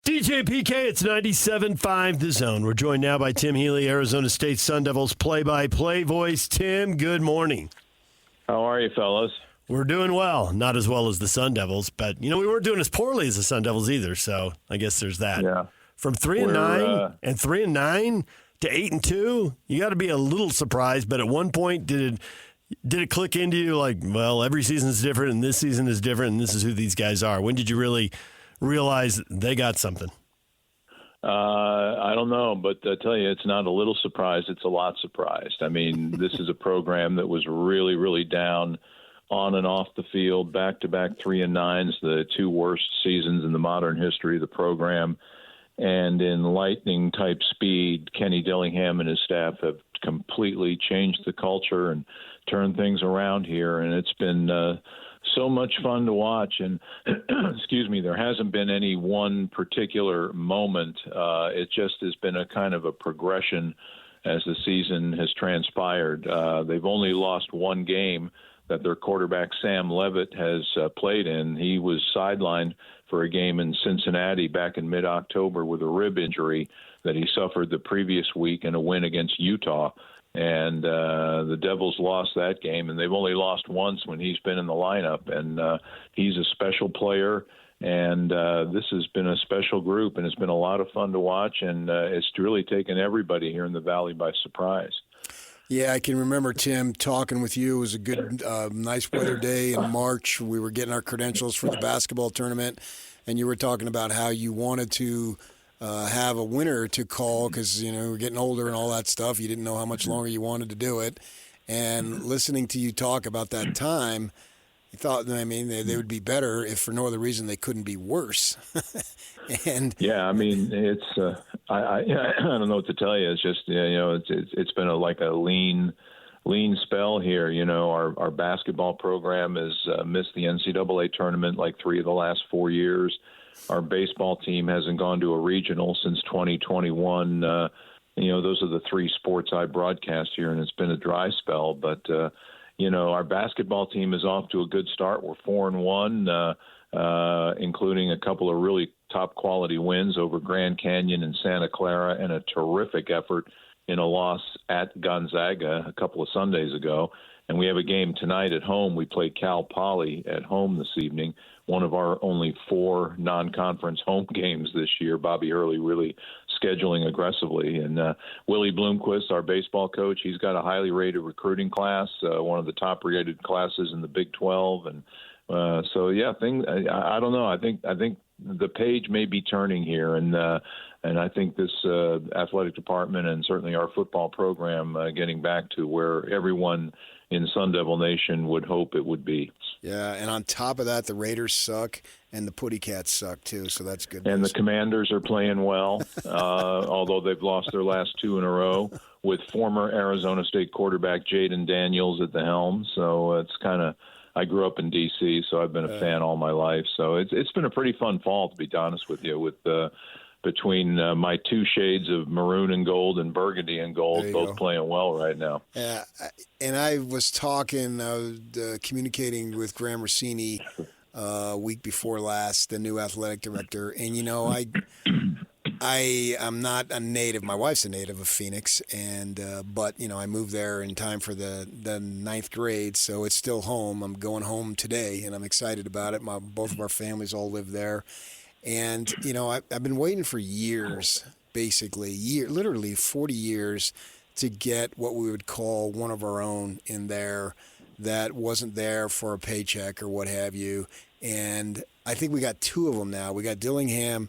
DJ PK, it's 97.5 The Zone. We're joined now by Tim Healey, Arizona State Sun Devils play-by-play voice. Tim, good morning. How are you, fellas? We're doing well. Not as well as the Sun Devils, but, we weren't doing as poorly as the Sun Devils either, so I guess there's that. Yeah. From 3-9 and 3-9 to 8-2, you got to be a little surprised, but at one point, did it click into you like, well, every season's different and this season is different and this is who these guys are? When did you really realize they got something? I don't know, but I tell you, it's not a little surprised. It's a lot surprised. I mean, this is a program that was really, really down on and off the field, back-to-back 3-9s, the two worst seasons in the modern history of the program. And in lightning-type speed, Kenny Dillingham and his staff have completely changed the culture and turned things around here. And it's been so much fun to watch. And, excuse me, there hasn't been any one particular moment. It just has been a kind of a progression as the season has transpired. They've only lost one game that their quarterback, Sam Levitt, has played in. He was sidelined for a game in Cincinnati back in mid-October with a rib injury that he suffered the previous week in a win against Utah. And the Devils lost that game, and they've only lost once when he's been in the lineup. And he's a special player, and this has been a special group, and it's been a lot of fun to watch, and it's really taken everybody here in the Valley by surprise. Yeah, I can remember, Tim, talking with you. It was a good, nice weather day in March. We were getting our credentials for the basketball tournament, and you were talking about how you wanted to have a winner to call because, we're getting older and all that stuff. You didn't know how much longer you wanted to do it. And listening to you talk about that time, you thought, they would be better if for no other reason they couldn't be worse. And yeah, I mean, it's I don't know what to tell you. It's just it's been like a lean spell here. Our basketball program has missed the NCAA tournament like 3 of the last 4 years. Our baseball team hasn't gone to a regional since 2021. Those are the 3 sports I broadcast here, and it's been a dry spell. But our basketball team is off to a good start. We're 4-1, including a couple of really top quality wins over Grand Canyon and Santa Clara, and a terrific effort in a loss at Gonzaga a couple of Sundays ago. And we have a game tonight at home. We play Cal Poly at home this evening, one of our only 4 non-conference home games this year. Bobby Healey really scheduling aggressively. And Willie Bloomquist, our baseball coach, he's got a highly rated recruiting class, one of the top-rated classes in the Big 12. And I don't know. I think the page may be turning here, and I think this athletic department and certainly our football program getting back to where everyone in Sun Devil Nation would hope it would be. Yeah, and on top of that, the Raiders suck, and the Putty Cats suck too, so that's good. And the Commanders are playing well, although they've lost their last 2 in a row, with former Arizona State quarterback Jaden Daniels at the helm. So it's kind of, I grew up in D.C., so I've been a fan all my life. So it's been a pretty fun fall, to be honest with you, with between my 2 shades of maroon and gold and burgundy and gold, both playing well right now. Yeah, and I was communicating with Graham Rossini a week before last, the new athletic director, and I am not a native. My wife's a native of Phoenix, and but I moved there in time for the 9th grade, so it's still home. I'm going home today, and I'm excited about it. Both of our families all live there. And, I've been waiting for years, literally 40 years, to get what we would call one of our own in there that wasn't there for a paycheck or what have you. And I think we got 2 of them now. We got Dillingham.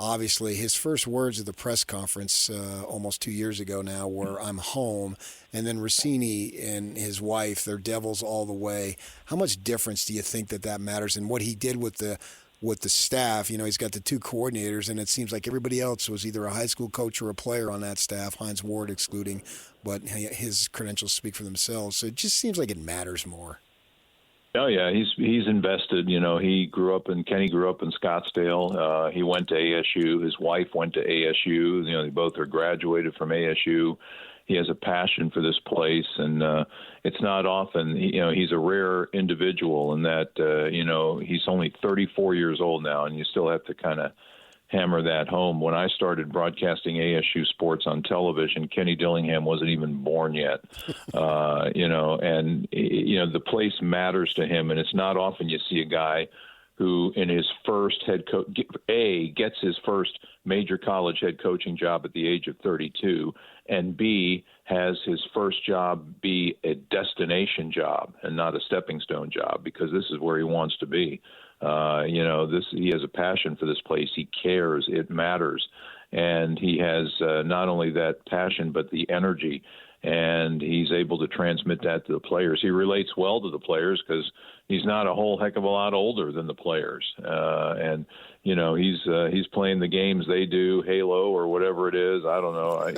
Obviously, his first words at the press conference almost 2 years ago now were, "I'm home." And then Rossini and his wife, they're Devils all the way. How much difference do you think that matters? And what he did with the staff, he's got the 2 coordinators, and it seems like everybody else was either a high school coach or a player on that staff, Hines Ward excluding, but his credentials speak for themselves. So it just seems like it matters more. Oh yeah, he's invested. Kenny grew up in Scottsdale. He went to ASU. His wife went to ASU. They both are graduated from ASU. He has a passion for this place, and it's not often. He's a rare individual in that he's only 34 years old now, and you still have to kind of hammer that home. When I started broadcasting ASU sports on television, Kenny Dillingham wasn't even born yet. The place matters to him, and it's not often you see a guy who in his first head coach, gets his first major college head coaching job at the age of 32, and B, has his first job be a destination job and not a stepping stone job, because this is where he wants to be. He has a passion for this place. He cares. It matters. And he has not only that passion, but the energy. And he's able to transmit that to the players. He relates well to the players because he's not a whole heck of a lot older than the players. He's playing the games they do, Halo or whatever it is. I don't know.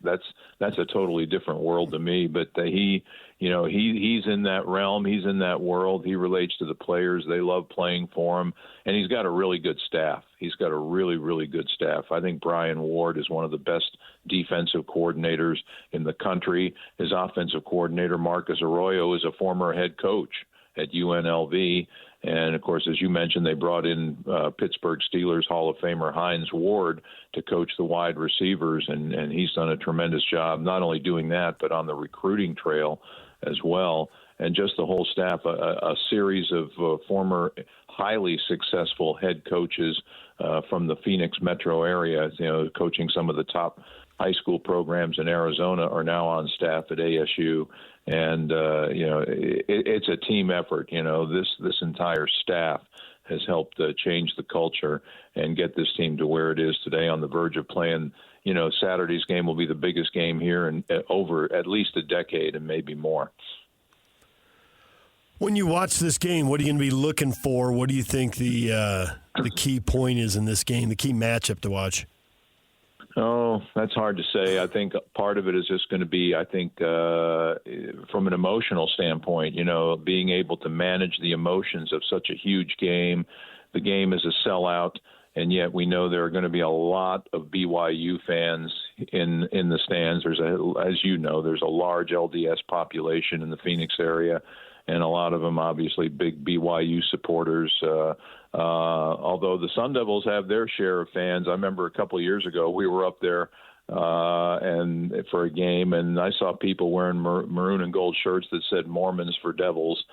That's a totally different world to me. But he's in that realm. He's in that world. He relates to the players. They love playing for him. And he's got a really good staff. He's got a really, really good staff. I think Brian Ward is one of the best defensive coordinators in the country. His offensive coordinator, Marcus Arroyo, is a former head coach at UNLV. And, of course, as you mentioned, they brought in Pittsburgh Steelers Hall of Famer Hines Ward to coach the wide receivers, and he's done a tremendous job not only doing that but on the recruiting trail as well. And just the whole staff, a series of former highly successful head coaches from the Phoenix metro area, coaching some of the top high school programs in Arizona, are now on staff at ASU. And, it's a team effort. This entire staff has helped change the culture and get this team to where it is today, on the verge of playing. Saturday's game will be the biggest game here in over at least a decade and maybe more. When you watch this game, what are you going to be looking for? What do you think the key point is in this game, the key matchup to watch? Oh, that's hard to say. I think part of it is just going to be, from an emotional standpoint, being able to manage the emotions of such a huge game. The game is a sellout, and yet we know there are going to be a lot of BYU fans in the stands. As you know, there's a large LDS population in the Phoenix area, and a lot of them obviously big BYU supporters. Although the Sun Devils have their share of fans. I remember a couple of years ago we were up there and for a game, and I saw people wearing maroon and gold shirts that said Mormons for Devils.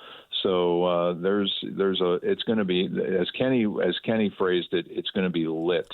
So it's going to be, as Kenny phrased it, it's going to be lit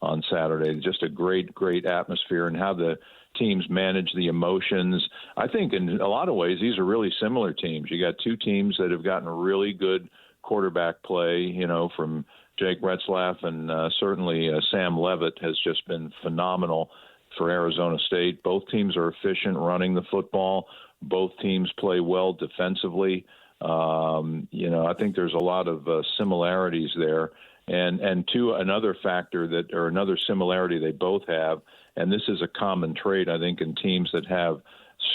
on Saturday. Just a great atmosphere, and how the teams manage the emotions. I think in a lot of ways these are really similar teams. You got two teams that have gotten really good quarterback play, from Jake Retzlaff, and certainly Sam Levitt has just been phenomenal for Arizona State. Both teams are efficient running the football. Both teams play well defensively. I think there's a lot of similarities there. And another factor another similarity they both have, and this is a common trait, I think, in teams that have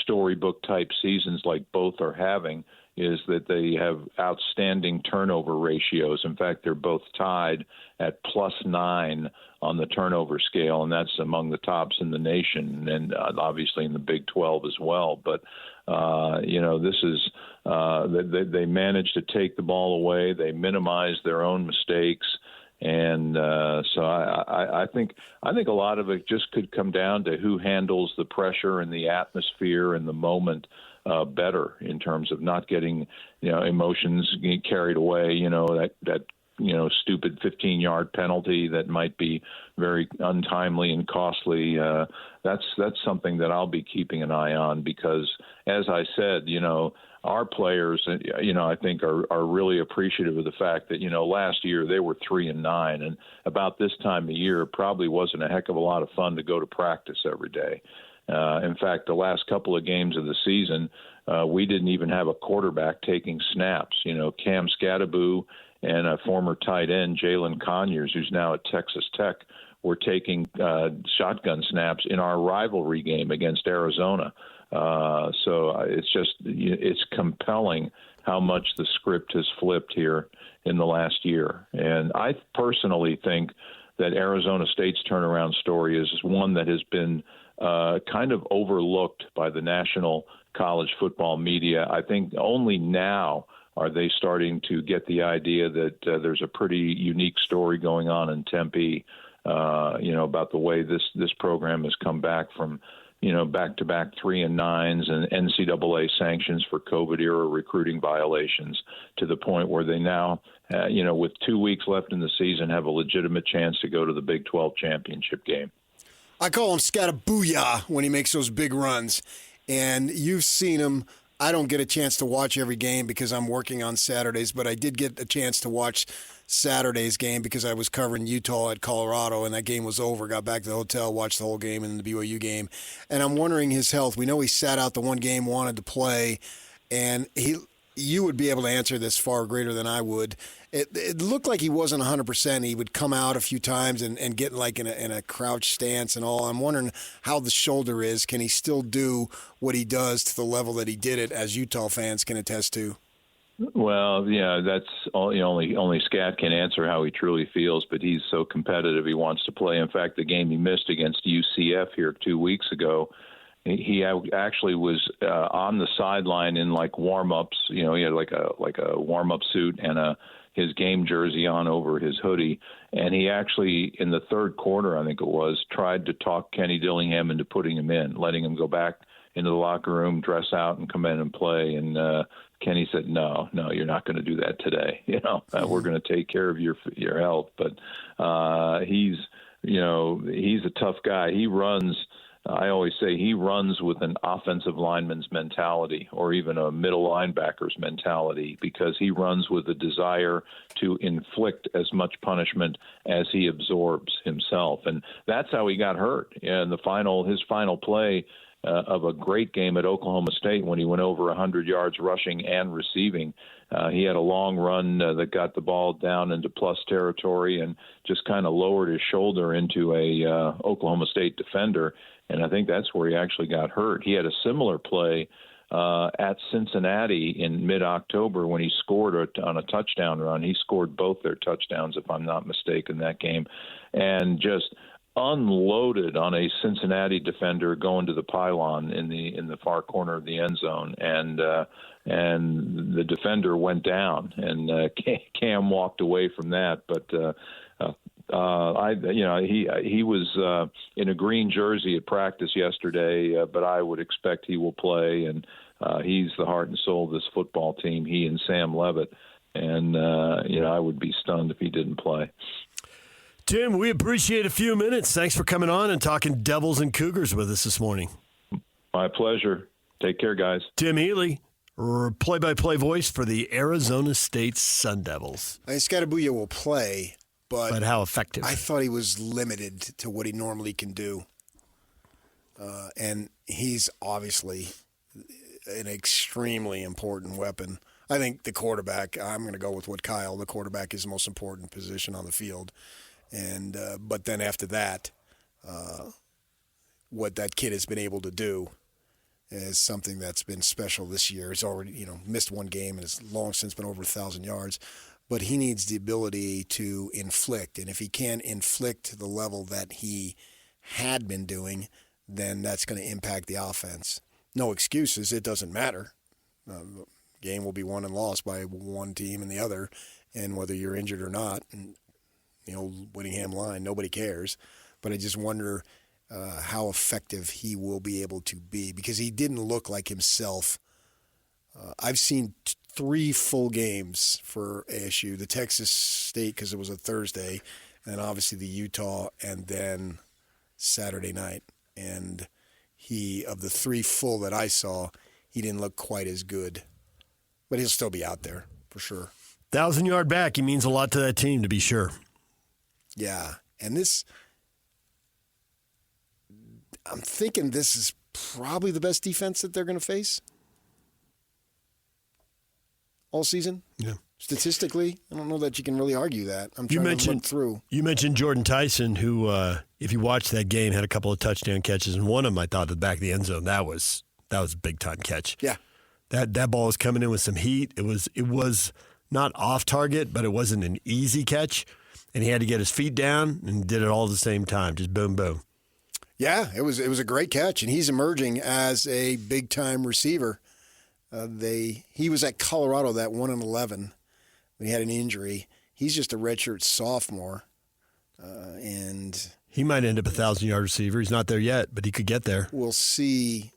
storybook type seasons like both are having, is that they have outstanding turnover ratios. In fact, they're both tied at +9 on the turnover scale, and that's among the tops in the nation, and obviously in the Big 12 as well. But this is they manage to take the ball away. They minimize their own mistakes. And so I think a lot of it just could come down to who handles the pressure and the atmosphere and the moment better, in terms of not getting emotions carried away. That stupid 15-yard penalty that might be very untimely and costly. That's something that I'll be keeping an eye on, because, as I said, our players, I think are really appreciative of the fact that, last year they were 3-9, and about this time of year it probably wasn't a heck of a lot of fun to go to practice every day. In fact, the last couple of games of the season, we didn't even have a quarterback taking snaps. Cam Scadaboo and a former tight end, Jalen Conyers, who's now at Texas Tech, were taking shotgun snaps in our rivalry game against Arizona. So it's compelling how much the script has flipped here in the last year. And I personally think that Arizona State's turnaround story is one that has been kind of overlooked by the national college football media. I think only now Are they starting to get the idea that there's a pretty unique story going on in Tempe, about the way this program has come back from, back-to-back 3-9s and NCAA sanctions for COVID-era recruiting violations to the point where they now, with 2 weeks left in the season, have a legitimate chance to go to the Big 12 championship game. I call him Scatabooyah when he makes those big runs. And you've seen him. I don't get a chance to watch every game because I'm working on Saturdays, but I did get a chance to watch Saturday's game because I was covering Utah at Colorado, and that game was over. Got back to the hotel, watched the whole game and the BYU game. And I'm wondering his health. We know he sat out the one game, wanted to play, and you would be able to answer this far greater than I would. It looked like he wasn't 100%. He would come out a few times and get like in a crouch stance and all. I'm wondering how the shoulder is. Can he still do what he does to the level that he did it, as Utah fans can attest to? Well, yeah, that's all. Only Scat can answer how he truly feels, but he's so competitive. He wants to play. In fact, the game he missed against UCF here 2 weeks ago, he actually was on the sideline in like warm-ups. He had like a warm-up suit and his game jersey on over his hoodie. And he actually, in the third quarter, I think it was, tried to talk Kenny Dillingham into putting him in, letting him go back into the locker room, dress out, and come in and play. And Kenny said, no, you're not going to do that today. We're going to take care of your health. But he's a tough guy. He runs. I always say he runs with an offensive lineman's mentality or even a middle linebacker's mentality, because he runs with a desire to inflict as much punishment as he absorbs himself. And that's how he got hurt. And his final play of a great game at Oklahoma State, when he went over 100 yards rushing and receiving, he had a long run that got the ball down into plus territory and just kind of lowered his shoulder into a Oklahoma State defender. And I think that's where he actually got hurt. He had a similar play at Cincinnati in mid-October when he scored on a touchdown run. He scored both their touchdowns, if I'm not mistaken, that game, and just unloaded on a Cincinnati defender going to the pylon in the far corner of the end zone, and the defender went down, and Cam walked away from that, but. He was in a green jersey at practice yesterday, but I would expect he will play, and he's the heart and soul of this football team. He and Sam Levitt, and I would be stunned if he didn't play. Tim, we appreciate a few minutes. Thanks for coming on and talking Devils and Cougars with us this morning. My pleasure. Take care, guys. Tim Healey, play-by-play voice for the Arizona State Sun Devils. I think Scatabooyah will play. But how effective? I thought he was limited to what he normally can do. And he's obviously an extremely important weapon. I think the quarterback, I'm going to go with the quarterback is the most important position on the field. And but then after that, what that kid has been able to do is something that's been special this year. He's already, missed one game and has long since been over 1,000 yards. But he needs the ability to inflict. And if he can't inflict to the level that he had been doing, then that's going to impact the offense. No excuses. It doesn't matter. The game will be won and lost by one team and the other. And whether you're injured or not, and, Whittingham line, nobody cares. But I just wonder how effective he will be able to be, because he didn't look like himself. I've seen 3 full games for ASU, the Texas State because it was a Thursday, and obviously the Utah, and then Saturday night. And of the 3 full that I saw, he didn't look quite as good. But he'll still be out there for sure. 1,000-yard back, he means a lot to that team, to be sure. Yeah, and I'm thinking this is probably the best defense that they're going to face all season. Yeah. Statistically, I don't know that you can really argue that. I'm trying to look through. You mentioned Jordan Tyson, who, if you watched that game, had a couple of touchdown catches, and one of them I thought at the back of the end zone. That was a big time catch. Yeah. That ball was coming in with some heat. It was not off target, but it wasn't an easy catch, and he had to get his feet down and did it all at the same time. Just boom, boom. Yeah, it was a great catch, and he's emerging as a big time receiver. He was at Colorado that 1-11. He had an injury. He's just a redshirt sophomore, and he might end up a 1,000-yard receiver. He's not there yet, but he could get there. We'll see.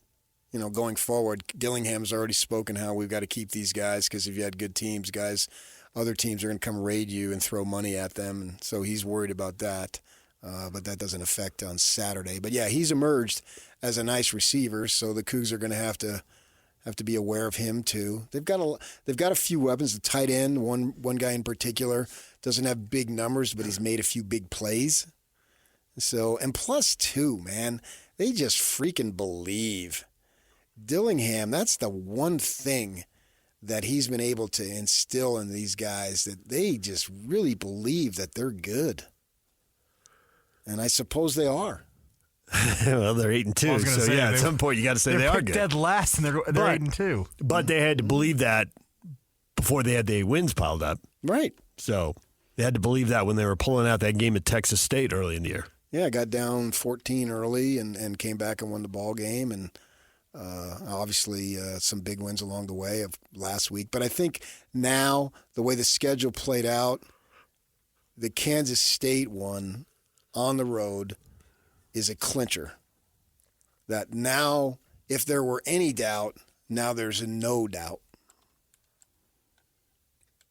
Going forward, Gillingham's already spoken how we've got to keep these guys because if you had good teams, other teams are going to come raid you and throw money at them, and so he's worried about that. But that doesn't affect on Saturday. But yeah, he's emerged as a nice receiver, so the Cougs are going to have to be aware of him too. They've got a few weapons. The tight end, one guy in particular, doesn't have big numbers, but he's made a few big plays. So, and plus two, man, they just freaking believe. Dillingham, that's the one thing that he's been able to instill in these guys, that they just really believe that they're good. And I suppose they are. Well, they're 8-2, so at some point you got to say they are good. Dead last, and they're 8-2. But they had to believe that before they had the wins piled up. Right. So they had to believe that when they were pulling out that game at Texas State early in the year. Yeah, I got down 14 early and came back and won the ball game, and obviously some big wins along the way of last week. But I think now the way the schedule played out, the Kansas State one on the road is a clincher. That now, if there were any doubt, now there's a no doubt.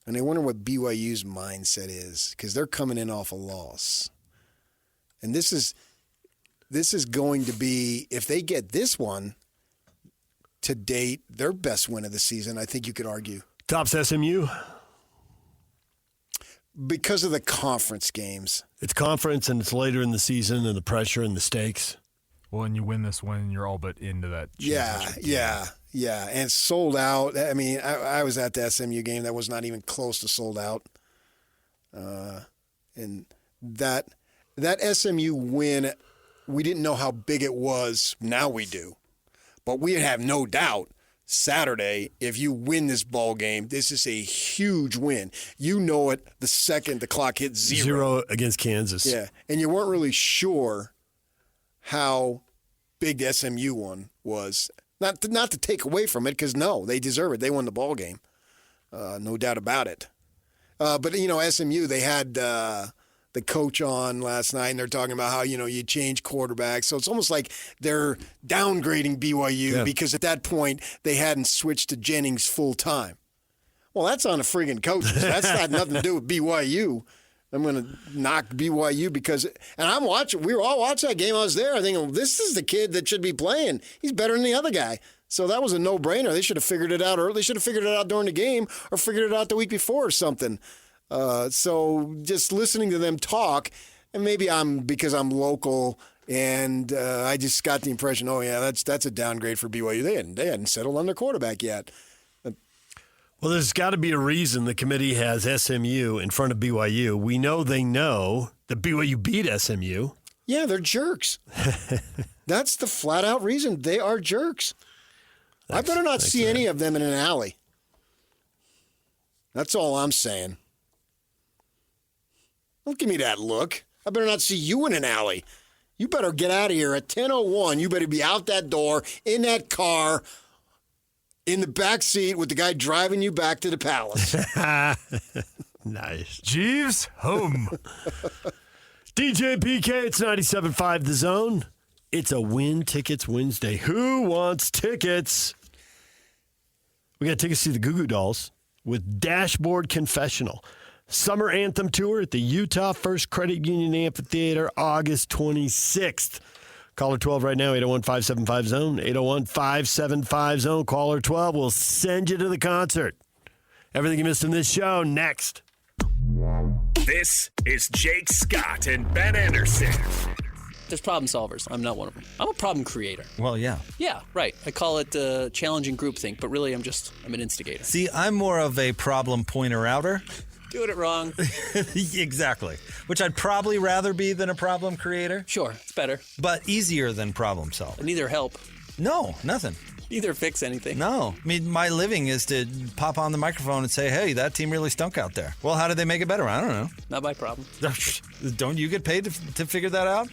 And I wonder what BYU's mindset is, because they're coming in off a loss. And this is going to be, if they get this one, to date, their best win of the season, I think you could argue. Tops SMU? Because of the conference games. It's conference, and it's later in the season, and the pressure and the stakes. Well, and you win this one, you're all but into that championship game. Yeah. And it's sold out. I mean, I was at the SMU game. That was not even close to sold out. And that SMU win, we didn't know how big it was. Now we do. But we have no doubt Saturday, if you win this ball game, this is a huge win. You know it the second the clock hits zero. 0 against Kansas. Yeah, and you weren't really sure how big the SMU one was. Not to take away from it, because no, they deserve it. They won the ball game, no doubt about it. But SMU, they had the coach on last night, and they're talking about how you change quarterbacks. So it's almost like they're downgrading BYU because at that point they hadn't switched to Jennings full time. Well, that's on the friggin' coaches. That's got nothing to do with BYU. I'm going to knock BYU because, and I'm watching. We were all watching that game. I was there. I think this is the kid that should be playing. He's better than the other guy. So that was a no-brainer. They should have figured it out early. They should have figured it out during the game or figured it out the week before or something. So just listening to them talk, and maybe because I'm local, and I just got the impression, that's a downgrade for BYU. They hadn't settled on their quarterback yet. Well, there's got to be a reason the committee has SMU in front of BYU. We know they know that BYU beat SMU. Yeah, they're jerks. That's the flat-out reason. They are jerks. I better not see any of them in an alley. That's all I'm saying. Don't give me that look. I better not see you in an alley. You better get out of here at 10:01. You better be out that door, in that car, in the back seat with the guy driving you back to the palace. Nice. Jeeves, home. DJ PK, it's 97.5 The Zone. It's a Win Tickets Wednesday. Who wants tickets? We got tickets to see the Goo Goo Dolls with Dashboard Confessional. Summer Anthem Tour at the Utah First Credit Union Amphitheater, August 26th. Caller 12 right now, 801-575-ZONE, 801-575-ZONE. Caller 12 will send you to the concert. Everything you missed in this show, next. This is Jake Scott and Ben Anderson. There's problem solvers. I'm not one of them. I'm a problem creator. Well, yeah. Yeah, right. I call it challenging groupthink, but really I'm an instigator. See, I'm more of a problem pointer-outer. Doing it wrong. Exactly. Which I'd probably rather be than a problem creator. Sure, it's better. But easier than problem solver. Neither help. No, nothing. Neither fix anything. No. I mean, my living is to pop on the microphone and say, hey, that team really stunk out there. Well, how did they make it better? I don't know. Not my problem. Don't you get paid to figure that out?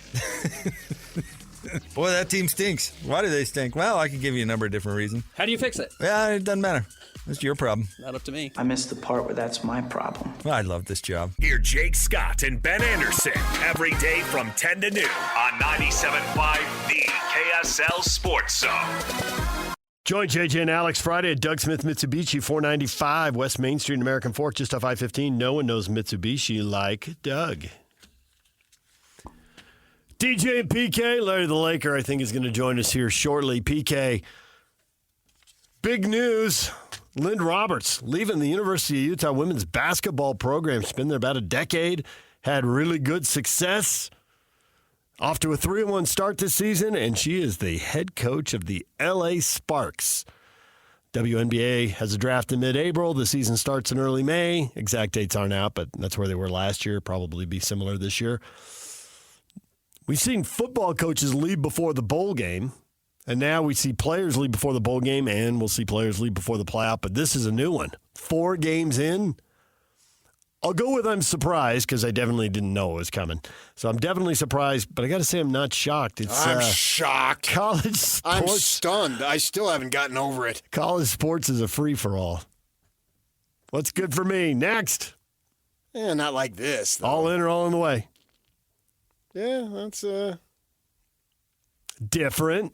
Boy, that team stinks. Why do they stink? Well, I could give you a number of different reasons. How do you fix it? Yeah, it doesn't matter. It's your problem. Not up to me. I missed the part where that's my problem. I love this job. Hear Jake Scott and Ben Anderson every day from 10 to noon on 97.5 The KSL Sports Zone. Join JJ and Alex Friday at Doug Smith Mitsubishi, 495 West Main Street in American Fork, just off I-15. No one knows Mitsubishi like Doug. DJ and PK, Larry the Laker, I think, is going to join us here shortly. PK, big news. Lynn Roberts leaving the University of Utah women's basketball program. She's been there about a decade, had really good success. Off to a 3-1 start this season, and she is the head coach of the LA Sparks. WNBA has a draft in mid-April. The season starts in early May. Exact dates aren't out, but that's where they were last year. Probably be similar this year. We've seen football coaches leave before the bowl game, and now we see players leave before the bowl game, and we'll see players leave before the playoff. But this is a new one. 4 games in. I'll go with I'm surprised because I definitely didn't know it was coming. So I'm definitely surprised, but I got to say I'm not shocked. I'm shocked. College sports. I'm stunned. I still haven't gotten over it. College sports is a free-for-all. What's good for me? Next. Yeah, not like this, though. All in or all in the way? Yeah, that's different.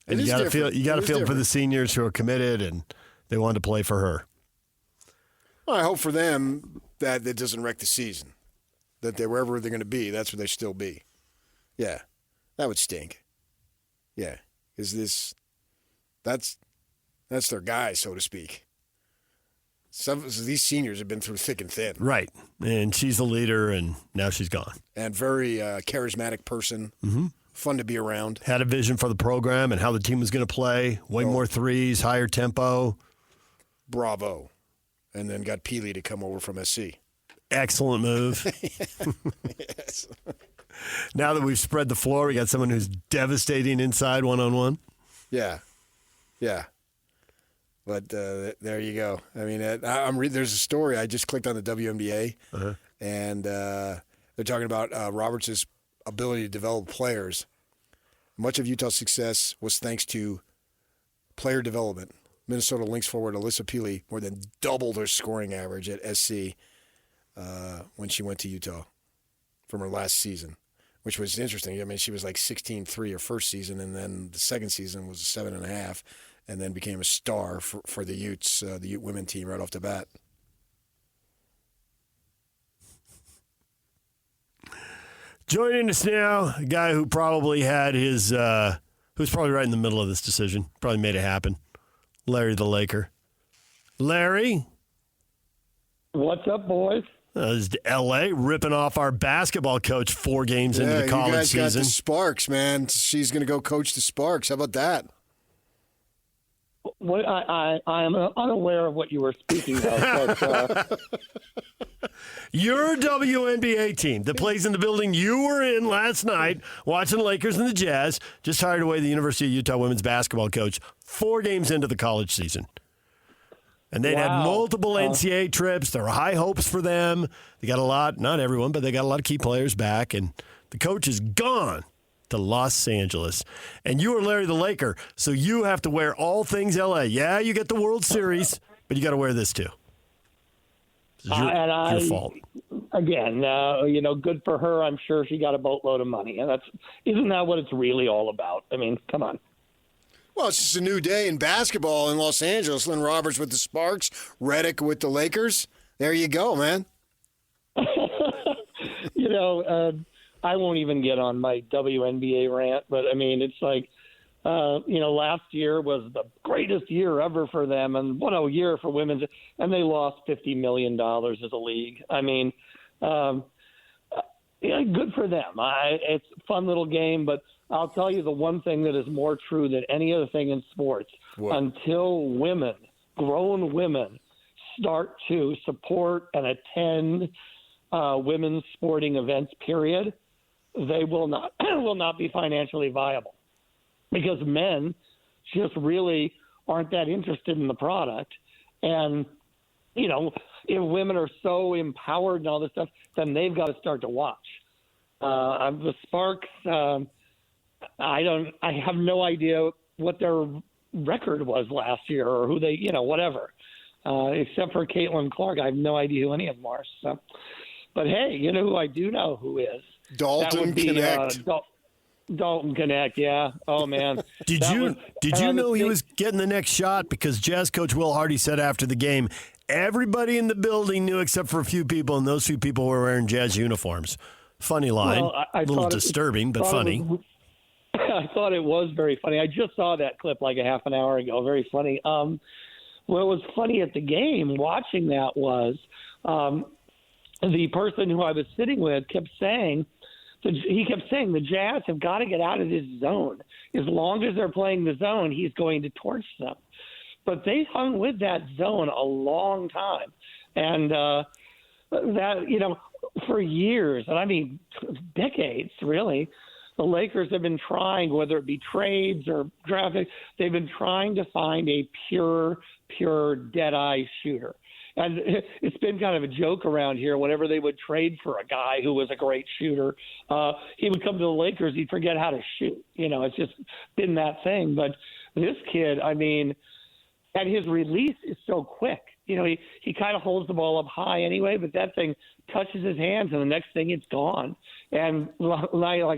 And It you is got to different. feel It is for the different. seniors who are committed and they want to play for her. Well, I hope for them that it doesn't wreck the season. That they're wherever they're going to be, that's where they still be. Yeah, that would stink. Yeah, because that's their guy, so to speak. These seniors have been through thick and thin. Right. And she's the leader, and now she's gone. And very charismatic person. Mm-hmm. Fun to be around. Had a vision for the program and how the team was going to play. Way more threes, higher tempo. Bravo. And then got Peely to come over from SC. Excellent move. Yes. Now that we've spread the floor, we got someone who's devastating inside one-on-one. Yeah. Yeah. But there you go. I mean, there's a story. I just clicked on the WNBA, and they're talking about Roberts' ability to develop players. Much of Utah's success was thanks to player development. Minnesota Lynx forward Alyssa Peely more than doubled her scoring average at SC when she went to Utah from her last season, which was interesting. I mean, she was like 16-3 her first season, and then the second season was 7.5, and then became a star for the Utes, the Ute women team right off the bat. Joining us now, a guy who probably had who's probably right in the middle of this decision, probably made it happen. Larry the Laker. Larry? What's up, boys? This is L.A. ripping off our basketball coach 4 games into the college you guys season. got the Sparks, man. She's going to go coach the Sparks. How about that? What I am unaware of what you were speaking of. But, Your WNBA team that plays in the building you were in last night watching the Lakers and the Jazz just hired away the University of Utah women's basketball coach 4 games into the college season. And they'd had multiple NCAA trips. There were high hopes for them. They got a lot, not everyone, but they got a lot of key players back. And the coach is gone to Los Angeles. And you are Larry the Laker, so you have to wear all things L.A. Yeah, you get the World Series, but you got to wear this too. This is your fault. Again, good for her. I'm sure she got a boatload of money. And isn't that what it's really all about? I mean, come on. Well, it's just a new day in basketball in Los Angeles. Lynn Roberts with the Sparks, Redick with the Lakers. There you go, man. I won't even get on my WNBA rant, but I mean, it's like, last year was the greatest year ever for them, and what a year for women's, and they lost $50 million as a league. I mean, good for them. It's a fun little game, but I'll tell you the one thing that is more true than any other thing in sports. What? Until grown women, start to support and attend women's sporting events, period, they will not be financially viable, because men just really aren't that interested in the product. And, if women are so empowered and all this stuff, then they've got to start to watch. The Sparks, I have no idea what their record was last year or who they, whatever. Except for Caitlin Clark, I have no idea who any of them are. So, but hey, you know who I do know who is? Dalton Connect. Dalton Connect, yeah. Oh man. Did you know he was getting the next shot? Because Jazz coach Will Hardy said after the game, everybody in the building knew except for a few people, and those few people were wearing Jazz uniforms. Funny line. Well, a little disturbing, but funny. I thought it was very funny. I just saw that clip like a half an hour ago. Very funny. What was funny at the game watching that was the person who I was sitting with kept saying the Jazz have got to get out of this zone. As long as they're playing the zone, he's going to torch them. But they hung with that zone a long time. And that, for years, and I mean decades, really, the Lakers have been trying, whether it be trades or drafting, they've been trying to find a pure dead-eye shooter. And it's been kind of a joke around here. Whenever they would trade for a guy who was a great shooter, he would come to the Lakers, he'd forget how to shoot. It's just been that thing. But this kid, I mean, and his release is so quick. He kind of holds the ball up high anyway, but that thing touches his hands, and the next thing it's gone. And like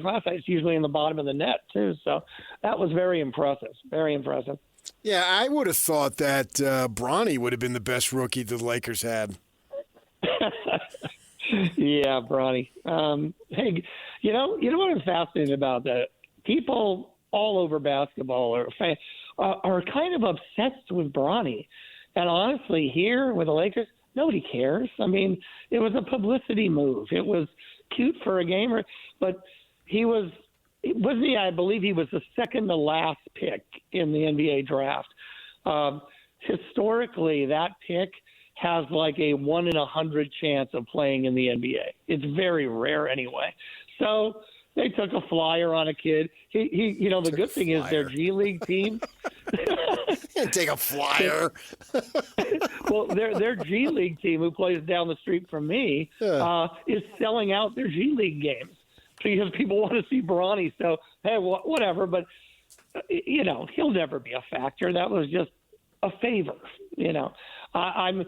last night, it's usually in the bottom of the net, too. So that was very impressive, very impressive. Yeah, I would have thought that Bronny would have been the best rookie the Lakers had. Yeah, Bronny. Hey, you know what I'm fascinated about? That people all over basketball are kind of obsessed with Bronny. And honestly, here with the Lakers, nobody cares. I mean, it was a publicity move. It was cute for a gamer, but wasn't he? I believe he was the second to last pick in the NBA draft. Historically, that pick has like a 1 in 100 chance of playing in the NBA. It's very rare anyway. So they took a flyer on a kid. The good thing is their G League team. Take a flyer. Well, their G League team, who plays down the street from me, is selling out their G League games because people want to see Bronny. So, hey, whatever. But, he'll never be a factor. That was just a favor. I'm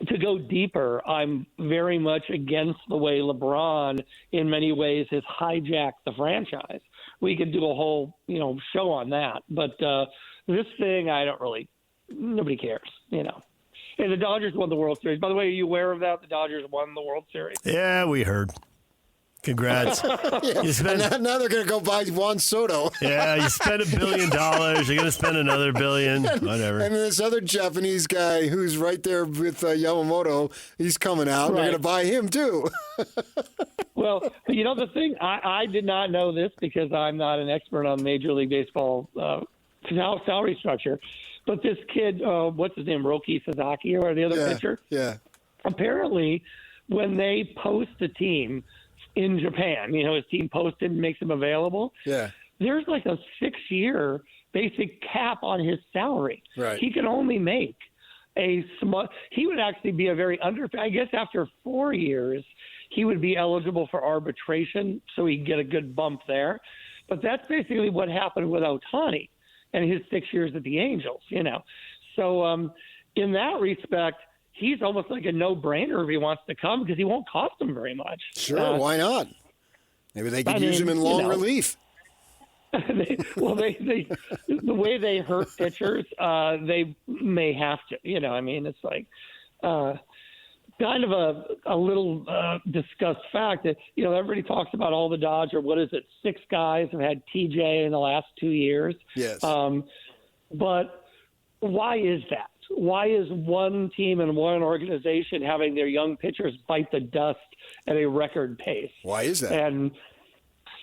to go deeper, I'm very much against the way LeBron, in many ways, has hijacked the franchise. We could do a whole, show on that. But this thing, nobody cares, And the Dodgers won the World Series. By the way, are you aware of that? The Dodgers won the World Series. Yeah, we heard. Congrats. Now they're going to go buy Juan Soto. Yeah, you spent $1 billion. You're going to spend another $1 billion. Whatever. And this other Japanese guy who's right there with Yamamoto, he's coming out. Right. They're going to buy him, too. Well, the thing, I did not know this because I'm not an expert on Major League Baseball salary structure. But this kid, what's his name, Roki Sasaki or the other pitcher? Yeah. Apparently, when they post a team in Japan, his team posted and makes him available. Yeah. There's like a 6-year basic cap on his salary. Right. He can only make he would actually be I guess after 4 years, he would be eligible for arbitration, so he'd get a good bump there. But that's basically what happened with Ohtani and his 6 years at the Angels, So in that respect, he's almost like a no-brainer if he wants to come because he won't cost them very much. Sure, why not? Maybe they could use him in long relief. The way they hurt pitchers, they may have to. It's like kind of a little discussed fact that, everybody talks about all the Dodgers. What is it? 6 guys have had TJ in the last 2 years. Yes. But why is that? Why is one team and one organization having their young pitchers bite the dust at a record pace? Why is that? And,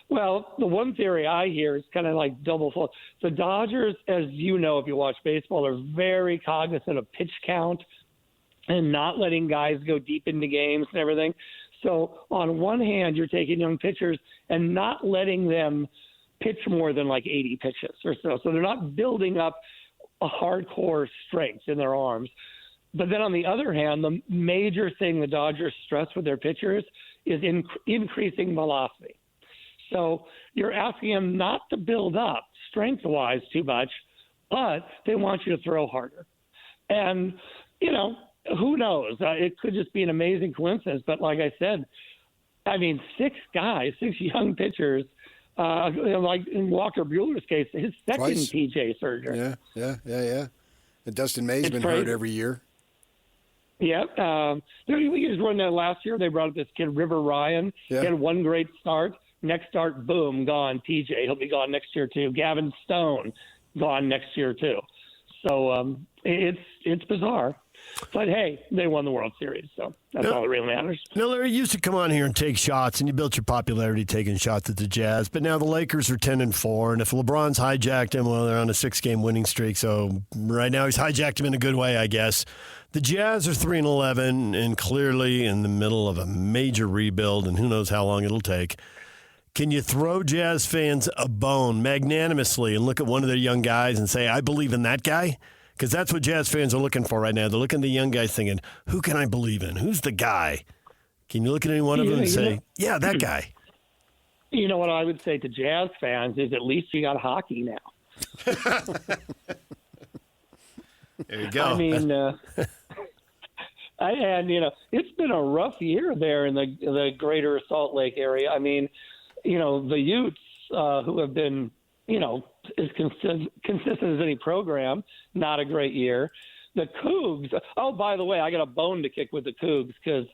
well, the one theory I hear is kind of like double fault. The Dodgers, as you know if you watch baseball, are very cognizant of pitch count and not letting guys go deep into games and everything. So on one hand, you're taking young pitchers and not letting them pitch more than like 80 pitches or so. So they're not building up a hardcore strength in their arms. But then on the other hand, the major thing the Dodgers stress with their pitchers is increasing velocity. So you're asking them not to build up strength-wise too much, but they want you to throw harder. And, who knows? It could just be an amazing coincidence. But like I said, six young pitchers, like in Walker Buehler's case, his second Twice. PJ surgery. Yeah. And Dustin May's been hurt every year. Yep. We just run that last year. They brought up this kid, River Ryan. Yeah. He had one great start. Next start, boom, gone. PJ, he'll be gone next year too. Gavin Stone, gone next year too. So it's bizarre. But, hey, they won the World Series, so that's all that really matters. Now, Larry, you used to come on here and take shots, and you built your popularity taking shots at the Jazz. But now the Lakers are 10-4, and if LeBron's hijacked him, well, they're on a 6-game winning streak. So right now he's hijacked him in a good way, I guess. The Jazz are 3-11 and clearly in the middle of a major rebuild, and who knows how long it'll take. Can you throw Jazz fans a bone magnanimously and look at one of their young guys and say, I believe in that guy? Because that's what Jazz fans are looking for right now. They're looking at the young guys thinking, who can I believe in? Who's the guy? Can you look at any one of them and say, yeah, that guy? You know what I would say to Jazz fans is at least you got hockey now. There you go. It's been a rough year there in the greater Salt Lake area. The Utes who have been, as consistent as any program, not a great year. The Cougs, oh, by the way, I got a bone to kick with the Cougs because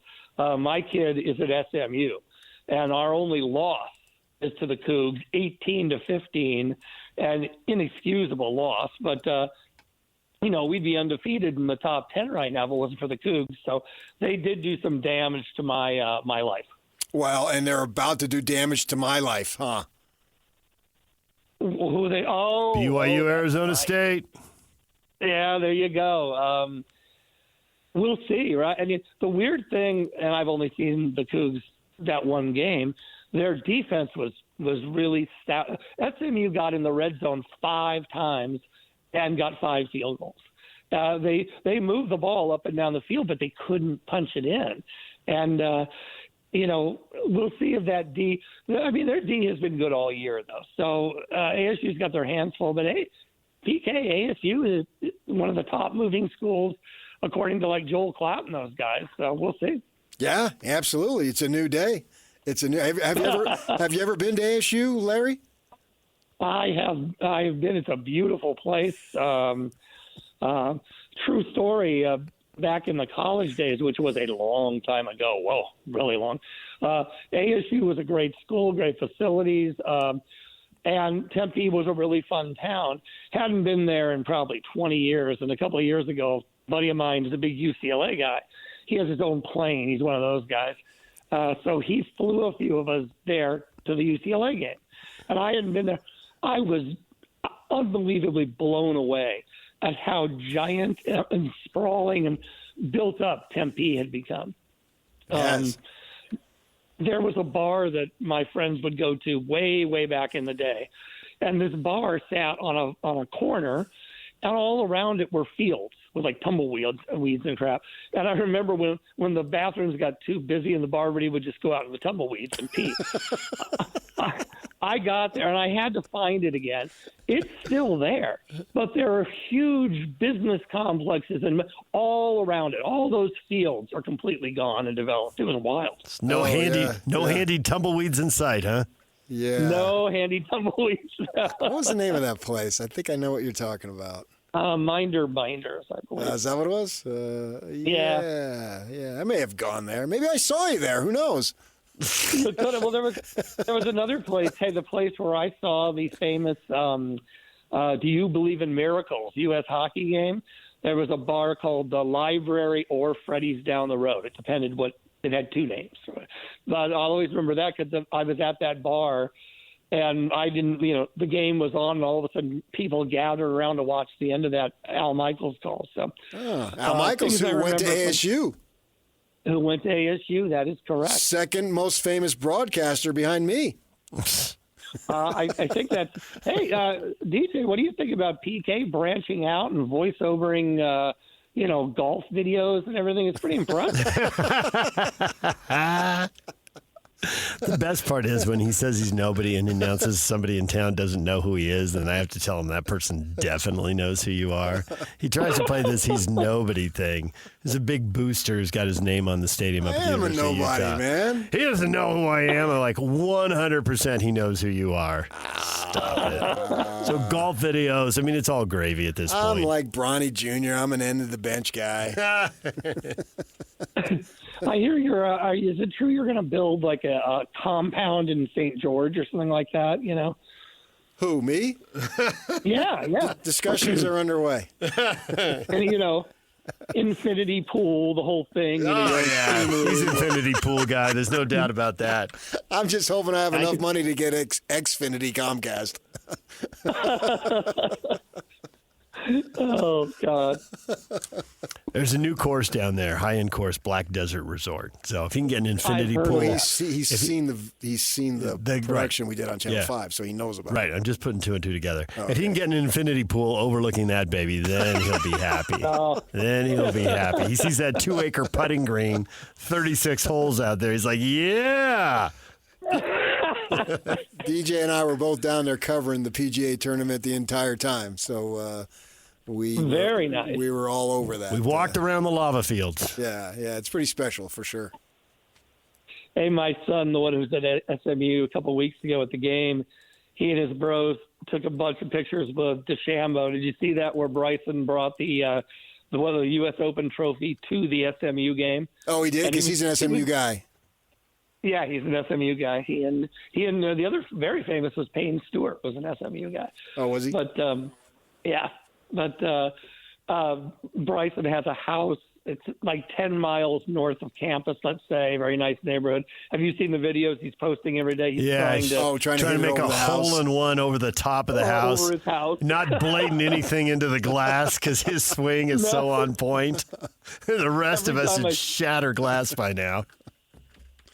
my kid is at SMU, and our only loss is to the Cougs, 18-15, an inexcusable loss. But, we'd be undefeated in the top 10 right now if it wasn't for the Cougs. So they did do some damage to my life. Well, and they're about to do damage to my life, huh? Who are they? Oh, BYU, Arizona State. Yeah, there you go. We'll see, right? The weird thing, and I've only seen the Cougs that one game, their defense was really stout. SMU got in the red zone 5 times and got 5 field goals. They moved the ball up and down the field, but they couldn't punch it in. And we'll see if that D – their D has been good all year, though. So ASU's got their hands full. But, hey, PK, ASU is one of the top moving schools, according to, Joel Klatt and those guys. So we'll see. Yeah, absolutely. It's a new day. It's a new – have you ever been to ASU, Larry? I have been. It's a beautiful place. True story. Back in the college days, which was a long time ago. Whoa, really long. ASU was a great school, great facilities, and Tempe was a really fun town. Hadn't been there in probably 20 years, and a couple of years ago, a buddy of mine is a big UCLA guy. He has his own plane. He's one of those guys. So he flew a few of us there to the UCLA game, and I hadn't been there. I was unbelievably blown away at how giant and sprawling and built up Tempe had become. Yes. There was a bar that my friends would go to way, way back in the day. And this bar sat on a corner, and all around it were fields with tumbleweeds and crap. And I remember when the bathrooms got too busy and the bar everybody would just go out in the tumbleweeds and pee. I got there, and I had to find it again. It's still there, but there are huge business complexes and all around it. All those fields are completely gone and developed. It was wild. Handy tumbleweeds in sight, huh? Yeah. No handy tumbleweeds. What was the name of that place? I think I know what you're talking about. Minder Binders, I believe. Is that what it was? Yeah. I may have gone there. Maybe I saw you there. Who knows? Well, there was another place. Hey, the place where I saw the famous "Do You Believe in Miracles" U.S. hockey game. There was a bar called the Library or Freddy's down the road. It depended what it had 2 names. But I'll always remember that because I was at that bar, and I didn't. The game was on, and all of a sudden people gathered around to watch the end of that Al Michaels call. So Al Michaels, who went to ASU. Who went to ASU? That is correct. Second most famous broadcaster behind me. I think that. Hey, DJ, what do you think about PK branching out and voiceovering, golf videos and everything? It's pretty impressive. The best part is when he says he's nobody and announces somebody in town doesn't know who he is, then I have to tell him that person definitely knows who you are. He tries to play this he's nobody thing. There's a big booster who's got his name on the stadium up at the University of nobody, Utah. man. He doesn't know who I am. I'm like, 100% he knows who you are. Stop it. So golf videos, I mean, it's all gravy at this point. I'm like Bronny Jr. I'm an end of the bench guy. I hear is it true you're going to build like a compound in St. George or something like that, you know? Who, me? Yeah. Discussions are underway. And, you know, infinity pool, the whole thing. You know, He's an infinity pool guy. There's no doubt about that. I'm just hoping I have enough money to get Xfinity Comcast. Oh, God. There's a new course down there, high-end course, Black Desert Resort. So if he can get an infinity pool. Well, he's seen the production we did on Channel 5, so he knows about it. Right, I'm just putting two and two together. Okay. If he can get an infinity pool overlooking that baby, then he'll be happy. Then he'll be happy. He sees that 2-acre putting green, 36 holes out there. He's like, yeah. DJ and I were both down there covering the PGA tournament the entire time, so very nice. We were all over that. We walked around the lava fields. Yeah, it's pretty special for sure. Hey, my son, the one who was at SMU a couple of weeks ago at the game, he and his bros took a bunch of pictures with DeChambeau. Did you see that where Bryson brought the U.S. Open trophy to the SMU game? Oh, he did, because he's an SMU guy. Yeah, he's an SMU guy. He and the other very famous was Payne Stewart, was an SMU guy. Oh, was he? But Bryson has a house. It's like 10 miles north of campus, let's say. Very nice neighborhood. Have you seen the videos he's posting every day? He's trying to make a hole-in-one over the top of the house. Over his house. Not blading anything into the glass because his swing is so on point. The rest of us would shatter glass by now.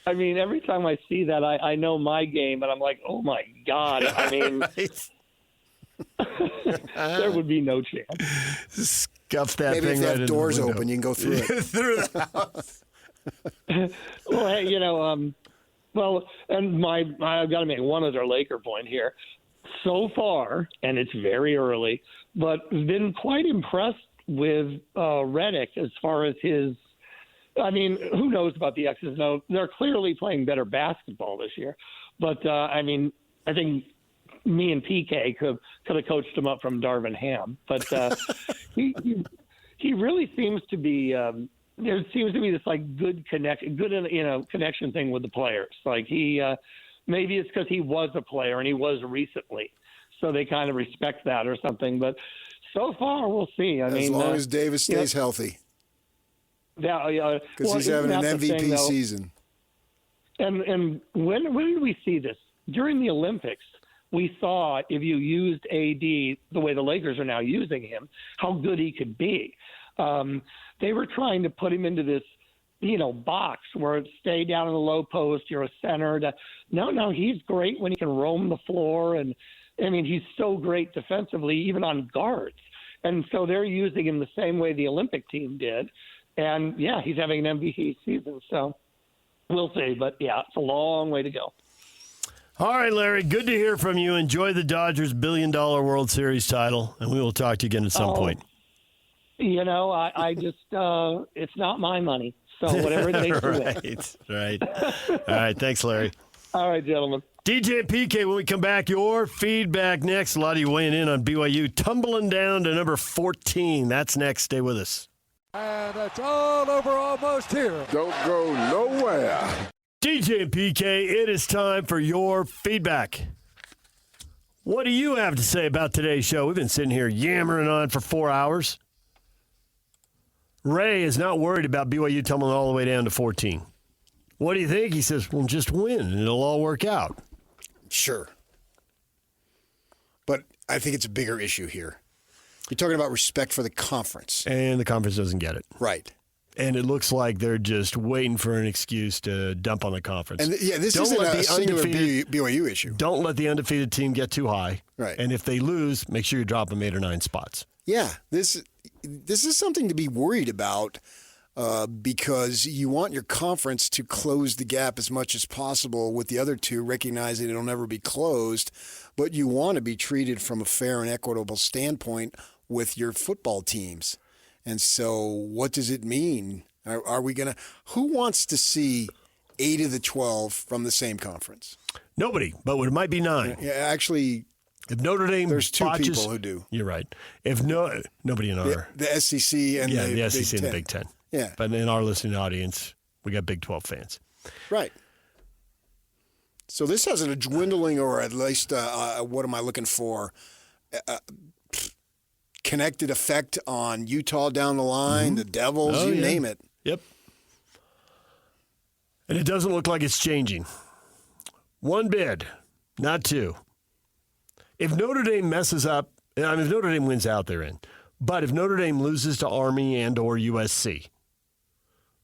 I mean, every time I see that, I know my game, and I'm like, oh, my God. I mean, there would be no chance. Scuff that Maybe thing if they right have doors in the open, you can go through it. through the house. Well, hey, you know, and I've got to make one other Laker point here. So far, and it's very early, but been quite impressed with Redick as far as his. I mean, who knows about the X's and O's? They're clearly playing better basketball this year. But, I mean, I think me and PK could have coached him up from Darvin Ham. But he really seems to be there seems to be this, like, good connection thing with the players. Like, he maybe it's because he was a player and he was recently. So they kind of respect that or something. But so far, we'll see. As long as Davis stays healthy. Yeah, because he's having an MVP season. And when did we see this? During the Olympics, we saw if you used AD the way the Lakers are now using him, how good he could be. They were trying to put him into this, box where it stay down in the low post. You're a center. No, he's great when he can roam the floor, and I mean he's so great defensively, even on guards. And so they're using him the same way the Olympic team did. And, yeah, he's having an MVP season, so we'll see. But, yeah, it's a long way to go. All right, Larry, good to hear from you. Enjoy the Dodgers' $1 billion World Series title, and we will talk to you again at some point. I just it's not my money, so whatever it takes to win. Right. All right, thanks, Larry. All right, gentlemen. DJ and PK, when we come back, your feedback next. A lot of you weighing in on BYU tumbling down to number 14. That's next. Stay with us. And it's all over almost here. Don't go nowhere. DJ and PK, it is time for your feedback. What do you have to say about today's show? We've been sitting here yammering on for 4 hours. Ray is not worried about BYU tumbling all the way down to 14. What do you think? He says, well, just win and it'll all work out. Sure. But I think it's a bigger issue here. You're talking about respect for the conference. And the conference doesn't get it. Right. And it looks like they're just waiting for an excuse to dump on the conference. And this isn't a singular BYU issue. Don't let the undefeated team get too high. Right. And if they lose, make sure you drop them 8 or 9 spots. Yeah. This is something to be worried about. because you want your conference to close the gap as much as possible with the other two, recognizing it'll never be closed, but you want to be treated from a fair and equitable standpoint with your football teams. And so what does it mean? Are we going to – who wants to see 8 of the 12 from the same conference? Nobody, but it might be 9. Yeah, actually – if Notre Dame there's 2 botches, people who do. You're right. If nobody in our the SEC and the SEC Big and the Ten. Big Ten. Yeah, but in our listening audience, we got Big 12 fans. Right. So this has a dwindling, or at least what am I looking for? Connected effect on Utah down the line, the Devils, name it. Yep. And it doesn't look like it's changing. 1 bid, not 2. If Notre Dame messes up, I mean, if Notre Dame wins out, they're in. But if Notre Dame loses to Army and or USC,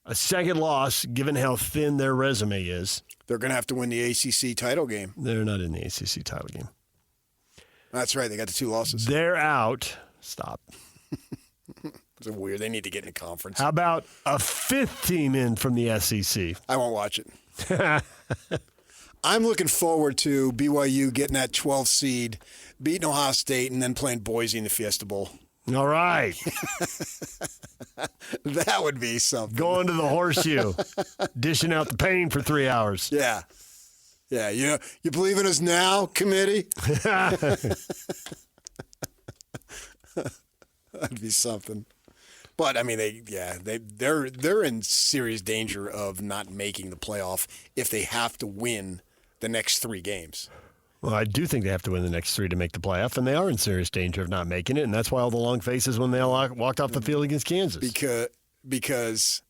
a second loss, given how thin their resume is. They're going to have to win the ACC title game. They're not in the ACC title game. That's right. They got the 2 losses. They're out. Stop. It's weird. They need to get in a conference. How about a 5th team in from the SEC? I won't watch it. I'm looking forward to BYU getting that 12th seed, beating Ohio State, and then playing Boise in the Fiesta Bowl. All right. That would be something. Going to the Horseshoe, dishing out the pain for 3 hours. Yeah. Yeah, you believe in us now, committee? That'd be something. But I mean, they're in serious danger of not making the playoff if they have to win the next 3 games. Well, I do think they have to win the next 3 to make the playoff, and they are in serious danger of not making it, and that's why all the long faces when they all walked off the field against Kansas. Because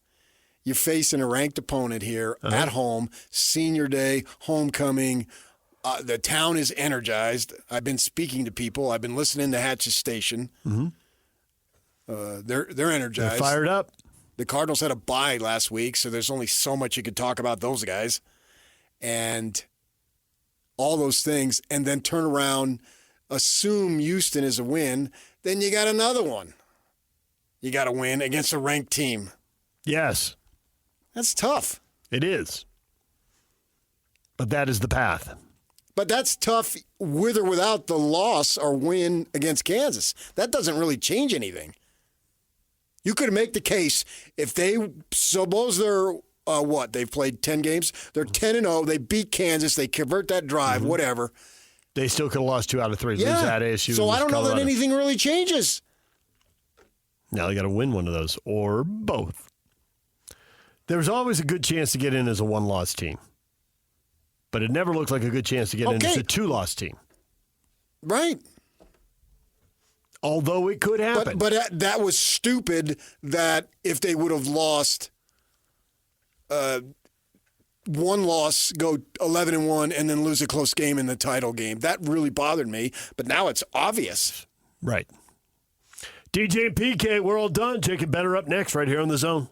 you're facing a ranked opponent here at home, senior day, homecoming. The town is energized. I've been speaking to people. I've been listening to Hatch's station. Mm-hmm. They're energized. They're fired up. The Cardinals had a bye last week, so there's only so much you could talk about those guys. And all those things, and then turn around, assume Houston is a win, then you got another one. You got to win against a ranked team. Yes. That's tough. It is. But that is the path. But that's tough with or without the loss or win against Kansas. That doesn't really change anything. You could make the case if they suppose they're they've played 10 games. They're 10-0. They beat Kansas. They convert that drive, whatever. They still could have lost 2 out of 3. Yeah. Lose at ASU. So I don't know that anything really changes. Now they got to win one of those or both. There's always a good chance to get in as a 1-loss team. But it never looked like a good chance to get in as a 2-loss team. Right. Although it could happen. But that was stupid that if they would have lost 1 loss, go 11-1, and then lose a close game in the title game. That really bothered me. But now it's obvious. Right. DJ and PK, we're all done. Jacob Better up next right here on The Zone.